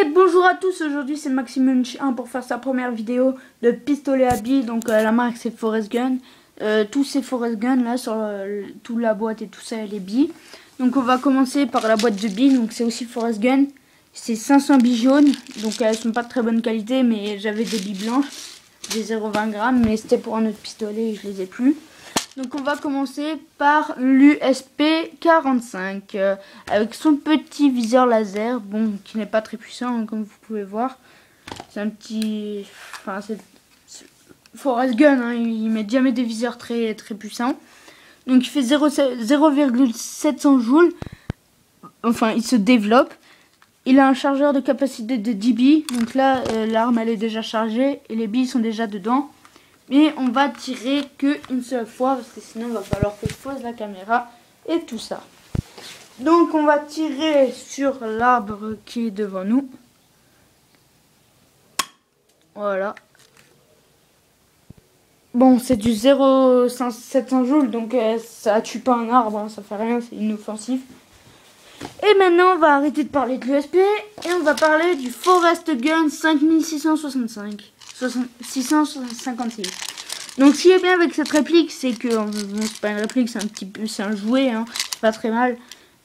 Et bonjour à tous, aujourd'hui c'est Maximunch1 pour faire sa première vidéo de pistolet à billes. Donc la marque c'est Forest Gun. Tous ces Forest Gun là sur toute la boîte et tout ça, les billes. Donc on va commencer par la boîte de billes, donc c'est aussi Forest Gun. C'est 500 billes jaunes, donc elles sont pas de très bonne qualité, mais j'avais des billes blanches, des 0,20 grammes, mais c'était pour un autre pistolet et je les ai plus. Donc on va commencer par l'USP 45 avec son petit viseur laser, bon, qui n'est pas très puissant hein, comme vous pouvez voir. C'est un petit, enfin c'est Forest Gun, hein, il met jamais des viseurs très puissants. Donc il fait 0,700 joules, enfin il se développe. Il a un chargeur de capacité de 10 billes, donc là l'arme elle est déjà chargée et les billes sont déjà dedans. Mais on va tirer qu'une seule fois parce que sinon il va falloir que je pose la caméra et tout ça. Donc on va tirer sur l'arbre qui est devant nous. Voilà. Bon, c'est du 0,700 joules, donc ça tue pas un arbre, hein, ça fait rien, c'est inoffensif. Et maintenant on va arrêter de parler de l'USP et on va parler du Forest Gun 5665. 656. Donc ce qui est bien avec cette réplique, c'est que bon, c'est pas une réplique, c'est un petit peu, c'est un jouet, hein, c'est pas très mal.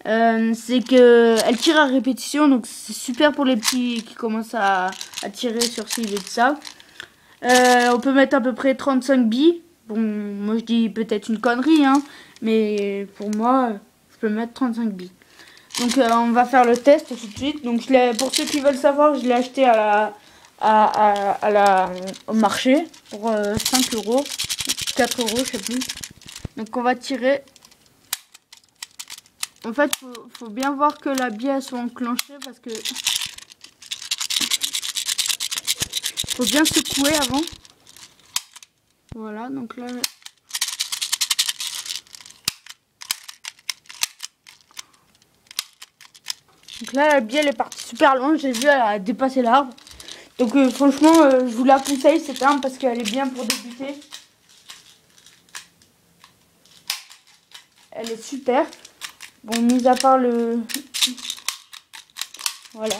C'est que elle tire à répétition, donc c'est super pour les petits qui commencent à tirer sur cible et tout ça. On peut mettre à peu près 35 billes. Bon, moi je dis peut-être une connerie, hein, mais pour moi, je peux mettre 35 billes. Donc on va faire le test tout de suite. Donc pour ceux qui veulent savoir, je l'ai acheté au marché pour 5 euros, 4 euros, je sais plus. Donc on va tirer. En fait, faut bien voir que la bille soit enclenchée parce que faut bien secouer avant. Voilà, donc là. Donc là, la bille elle est partie super loin. J'ai vu, elle a dépassé l'arbre. Donc franchement, je vous la conseille cette arme parce qu'elle est bien pour débuter. Elle est super. Bon, mis à part le... Voilà.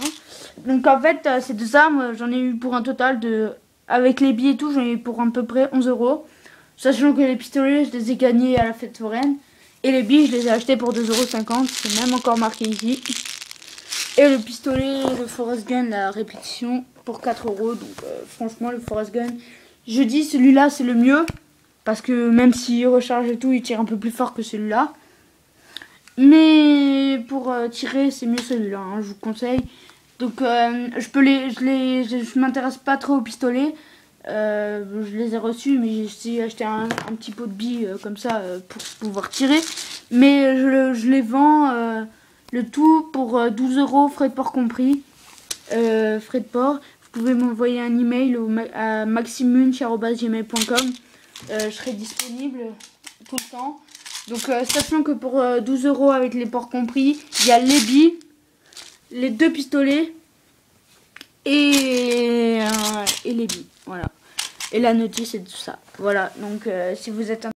Donc en fait, ces deux armes, j'en ai eu pour un total de... Avec les billes et tout, j'en ai eu pour à peu près 11 euros. Sachant que les pistolets, je les ai gagnés à la fête foraine. Et les billes, je les ai achetés pour 2,50 €. C'est même encore marqué ici. Et le pistolet, le Forest Gun, la répétition, pour 4 euros. Donc franchement, le Forest Gun, je dis celui-là, c'est le mieux. Parce que même s'il recharge et tout, il tire un peu plus fort que celui-là. Mais pour tirer, c'est mieux celui-là, hein, je vous conseille. Donc je m'intéresse pas trop aux pistolets. Je les ai reçus, mais j'ai acheté un petit pot de billes comme ça pour pouvoir tirer. Mais je les vends le tout pour 12 euros, frais de port compris. Frais de port. Vous pouvez m'envoyer un email à maximunch@gmail.com. Je serai disponible tout le temps. Donc sachant que pour 12 euros avec les ports compris, il y a les billes, les deux pistolets et les billes. Voilà. Et la notice et tout ça. Voilà. Donc si vous êtes